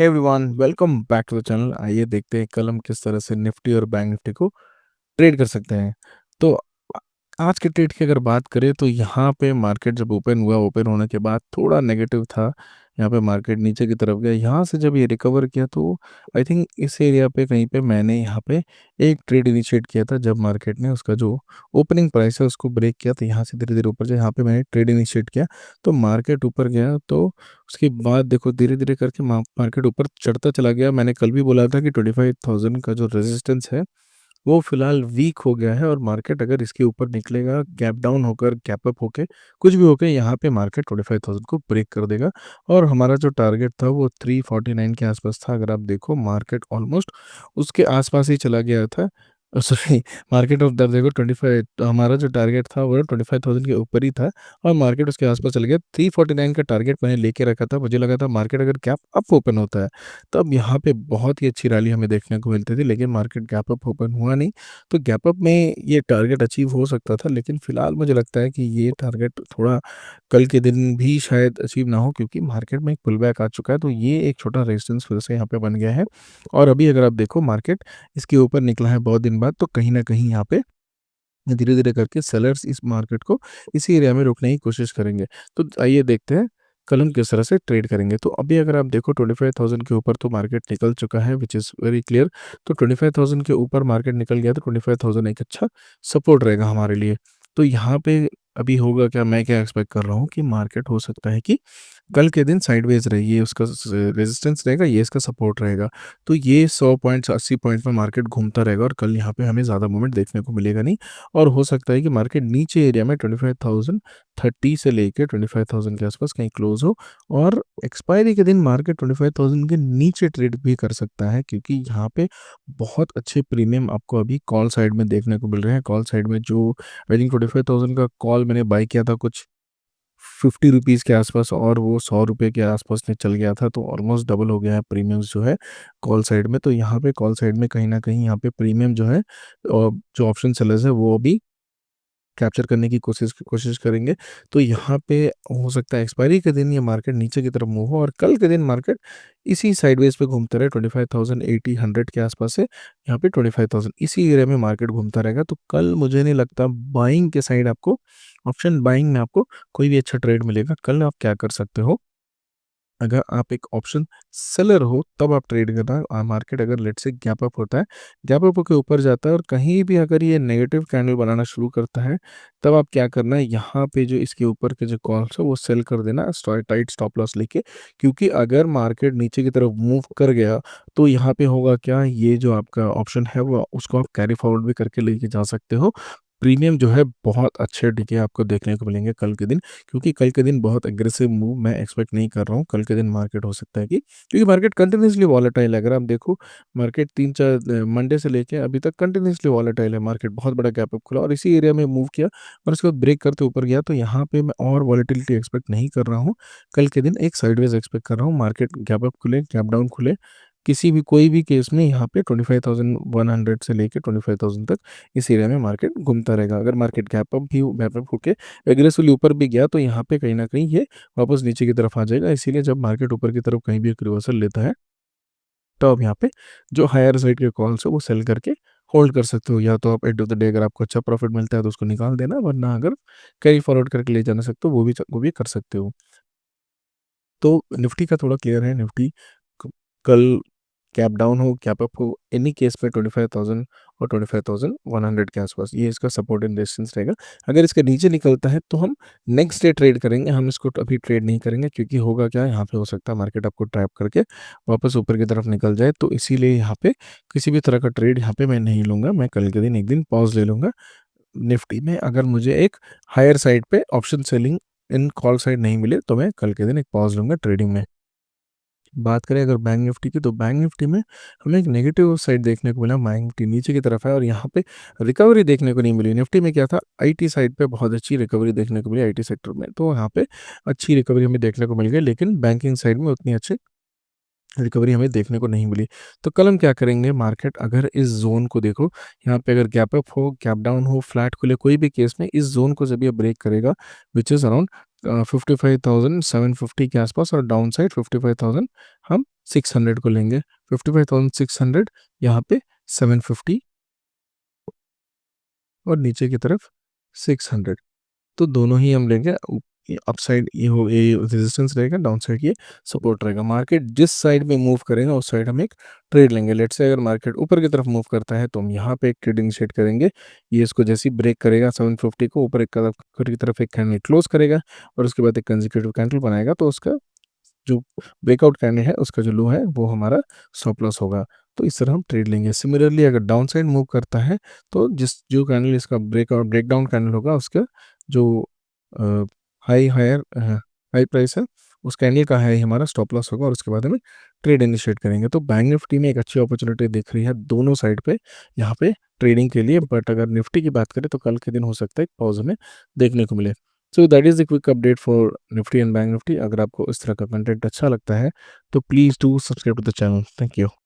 Hey everyone, welcome back to the channel. आइए देखते हैं कल हम किस तरह से निफ्टी और बैंक निफ्टी को ट्रेड कर सकते हैं। तो आज के ट्रेड की अगर बात करें तो यहाँ पे मार्केट जब ओपन हुआ, ओपन होने के बाद थोड़ा नेगेटिव था। यहाँ पे मार्केट नीचे की तरफ गया, यहाँ से जब ये रिकवर किया तो आई थिंक इस एरिया पे कहीं पे मैंने यहाँ पे एक ट्रेड इनिशिएट किया था। जब मार्केट ने उसका जो ओपनिंग प्राइस है उसको ब्रेक किया तो यहाँ से धीरे धीरे ऊपर जाए, यहाँ पे मैंने ट्रेड इनिशिएट किया तो मार्केट ऊपर गया। तो उसके बाद देखो धीरे धीरे करके मार्केट ऊपर चढ़ता चला गया। मैंने कल भी बोला था कि 25,000 का जो रेजिस्टेंस है वो फिलहाल वीक हो गया है और मार्केट अगर इसके ऊपर निकलेगा, गैप डाउन होकर गैप अप होके कुछ भी होके यहाँ पे मार्केट 25,000 को ब्रेक कर देगा। और हमारा जो टारगेट था वो 349 के आसपास था। अगर आप देखो मार्केट ऑलमोस्ट उसके आसपास ही चला गया था। सॉरी, मार्केट ऑफ दर देखो 25, हमारा जो टारगेट था वो 25,000 के ऊपर ही था और मार्केट उसके आसपास चल गया। 349 का टारगेट मैंने लेके रखा था। मुझे लगा था मार्केट अगर गैप अप ओपन होता है तब यहाँ पे बहुत ही अच्छी रैली हमें देखने को मिलती थी, लेकिन मार्केट गैप अप ओपन हुआ नहीं। तो गैप अप में ये टारगेट अचीव हो सकता था, लेकिन फिलहाल मुझे लगता है कि ये टारगेट थोड़ा कल के दिन भी शायद अचीव ना हो, क्योंकि मार्केट में एक पुल बैक आ चुका है। तो ये एक छोटा रेजिस्टेंस फिर से यहाँ पे बन गया है। और अभी अगर आप देखो मार्केट इसके ऊपर निकला है बहुत दिन बाद, तो कहीं ना कहीं यहाँ पे धीरे धीरे करके सेलर्स इस मार्केट को इसी एरिया में रोकने की कोशिश करेंगे। तो आइए देखते हैं कल हम किस तरह से ट्रेड करेंगे। तो अभी अगर आप देखो 25,000 के ऊपर तो मार्केट निकल चुका है, विच इज़ वेरी क्लियर। तो 25,000 के ऊपर मार्केट निकल गया तो 25,000 एक अच्छा सपोर्ट रहेगा हमारे लिए। तो यहाँ पे अभी होगा क्या, मैं क्या एक्सपेक्ट कर रहा हूँ कि मार्केट हो सकता है कि कल के दिन साइडवेज रहेगी, ये उसका रेजिस्टेंस रहेगा, ये इसका सपोर्ट रहेगा। तो ये 100 पॉइंट्स 80 पॉइंट में मार्केट घूमता रहेगा और कल यहाँ पे हमें ज़्यादा मूवमेंट देखने को मिलेगा नहीं। और हो सकता है कि मार्केट नीचे एरिया में 25,030 से लेके 25,000 के आसपास कहीं क्लोज हो। और एक्सपायरी के दिन मार्केट 25,000 के नीचे ट्रेड भी कर सकता है, क्योंकि यहाँ पे बहुत अच्छे प्रीमियम आपको अभी कॉल साइड में देखने को मिल रहे हैं। कॉल साइड में जो आई थिंक 25,000 का कॉल मैंने बाई किया था कुछ 50 रुपीज़ के आसपास और वो 100 रुपये के आसपास में चल गया था। तो ऑलमोस्ट डबल हो गया है प्रीमियम्स जो है कॉल साइड में। तो यहाँ पे कॉल साइड में कहीं न कहीं यहाँ पे प्रीमियम जो है जो ऑप्शन सेलर्स है वो अभी कैप्चर करने की कोशिश कोशिश करेंगे। तो यहाँ पे हो सकता है एक्सपायरी के दिन ये मार्केट नीचे की तरफ मूव हो और कल के दिन मार्केट इसी साइडवेज पे घूमता रहे 25,080 100 के आसपास से यहाँ पे 25,000 इसी एरिया में मार्केट घूमता रहेगा। तो कल मुझे नहीं लगता बाइंग के साइड आपको, ऑप्शन बाइंग में आपको कोई भी अच्छा ट्रेड मिलेगा। कल आप क्या कर सकते हो, अगर आप एक ऑप्शन सेलर हो तब आप ट्रेड करना। मार्केट अगर लेट से गैप अप होता है, गैप अप के ऊपर जाता है और कहीं भी अगर ये नेगेटिव कैंडल बनाना शुरू करता है, तब आप क्या करना है, यहाँ पे जो इसके ऊपर के जो कॉल्स है वो सेल कर देना टाइट स्टॉप लॉस लेके। क्योंकि अगर मार्केट नीचे की तरफ मूव कर गया तो यहाँ पे होगा क्या, ये जो आपका ऑप्शन है वो उसको आप कैरी फॉरवर्ड भी करके लेके जा सकते हो। प्रीमियम जो है बहुत अच्छे डिके आपको देखने को मिलेंगे कल के दिन, क्योंकि कल के दिन बहुत एग्रेसिव मूव मैं एक्सपेक्ट नहीं कर रहा हूँ। कल के दिन मार्केट हो सकता है कि, क्योंकि मार्केट कंटिन्यूसली वॉलेटाइल है। अगर आप देखो मार्केट 3-4 मंडे से लेके अभी तक कंटिन्यूसली वॉलेटाइल है। मार्केट बहुत बड़ा गैप अप खुला और इसी एरिया में मूव किया और उसके बाद ब्रेक करते ऊपर गया। तो यहाँ पे मैं और वॉलेटिलिटी एक्सपेक्ट नहीं कर रहा हूँ। कल के दिन एक साइडवेज एक्सपेक्ट कर रहा हूँ। मार्केट गैप अप खुले, गैप डाउन खुले, किसी भी कोई भी केस में यहाँ पे 25,100 से लेके 25,000 तक इस एरिया में मार्केट घूमता रहेगा। अगर मार्केट गैप अप होके एग्रेसिवली ऊपर भी गया तो यहाँ पे कहीं न कहीं ये वापस नीचे की तरफ आ जाएगा। इसीलिए जब मार्केट ऊपर की तरफ कहीं भी एक रिवर्सल लेता है, तो आप यहाँ पे जो हायर साइड के कॉल्स है वो सेल करके होल्ड कर सकते हो। या तो आप एंड ऑफ द डे अगर आपको अच्छा प्रॉफिट मिलता है तो उसको निकाल देना, वरना अगर कैरी फॉरवर्ड करके ले जाना सकते हो वो भी कर सकते हो। तो निफ्टी का थोड़ा क्लियर है। निफ्टी क कल कैप डाउन हो, कैप अप हो, एनी केस में 25,000 और 25,100 के आसपास ये इसका सपोर्ट एंड रेजिस्टेंस रहेगा। अगर इसके नीचे निकलता है तो हम नेक्स्ट डे ट्रेड करेंगे, हम इसको अभी ट्रेड नहीं करेंगे, क्योंकि होगा क्या, यहाँ पे हो सकता है मार्केट आपको ट्रैप करके वापस ऊपर की तरफ निकल जाए। तो इसीलिए यहाँ पे किसी भी तरह का ट्रेड यहाँ पे मैं नहीं लूँगा। मैं कल के दिन एक दिन पॉज़ ले लूँगा निफ्टी में। अगर मुझे एक हायर साइड पे ऑप्शन सेलिंग इन कॉल साइड नहीं मिले तो मैं कल के दिन एक पॉज़ लूँगा ट्रेडिंग में। बात करें अगर बैंक निफ्टी की, तो बैंक निफ्टी में हमें एक नेगेटिव साइड देखने को मिला। बैंक निफ्टी नीचे की तरफ है और यहाँ पे रिकवरी देखने को नहीं मिली। निफ्टी में क्या था, आईटी साइड पे बहुत अच्छी रिकवरी देखने को मिली आईटी सेक्टर में, तो यहाँ पे अच्छी रिकवरी हमें देखने को मिल गई, लेकिन बैंकिंग साइड में उतनी अच्छी रिकवरी हमें देखने को नहीं मिली। तो कल हम क्या करेंगे, मार्केट अगर इस ज़ोन को देखो, यहाँ पे अगर गैप अप हो, गैप डाउन हो, फ्लैट खुले, कोई भी केस में इस ज़ोन को जब ये ब्रेक करेगा, विच इज़ अराउंड 55,750 के आसपास और डाउन साइड 55,000 हम 55,600 को लेंगे, 55,600 यहाँ पे 750 और नीचे की तरफ 600। तो दोनों ही हम लेंगे। अपसाइड ये रेजिस्टेंस रहेगा, डाउन साइड ये सपोर्ट रहेगा। मार्केट जिस साइड में मूव करेगा उस साइड हम एक ट्रेड लेंगे। लेट्स से अगर मार्केट ऊपर की तरफ मूव करता है तो हम यहाँ पे एक ट्रेड इनिशिएट करेंगे। ये इसको जैसे ही ब्रेक करेगा 750 को ऊपर एक ऊपर की तरफ एक कैंडल क्लोज करेगा और उसके बाद एक कंसेक्यूटिव कैंडल बनाएगा, तो उसका जो ब्रेकआउट कैंडल है उसका जो लो है वो हमारा स्टॉप लॉस होगा। तो इस तरह हम ट्रेड लेंगे। सिमिलरली अगर डाउन साइड मूव करता है तो जो कैंडल इसका ब्रेकडाउन कैंडल होगा उसका जो हाई प्राइस है उस कैंडल का हाई हमारा स्टॉप लॉस होगा और उसके बाद हमें ट्रेड इनिशिएट करेंगे। तो बैंक निफ्टी में एक अच्छी अपॉर्चुनिटी दिख रही है दोनों साइड पे यहाँ पे ट्रेडिंग के लिए। बट अगर निफ्टी की बात करें तो कल के दिन हो सकता है पॉज हमें देखने को मिले। So that is the quick update for Nifty and bank Nifty. अगर आपको इस तरह का कंटेंट अच्छा लगता है तो please do subscribe to the channel. Thank you.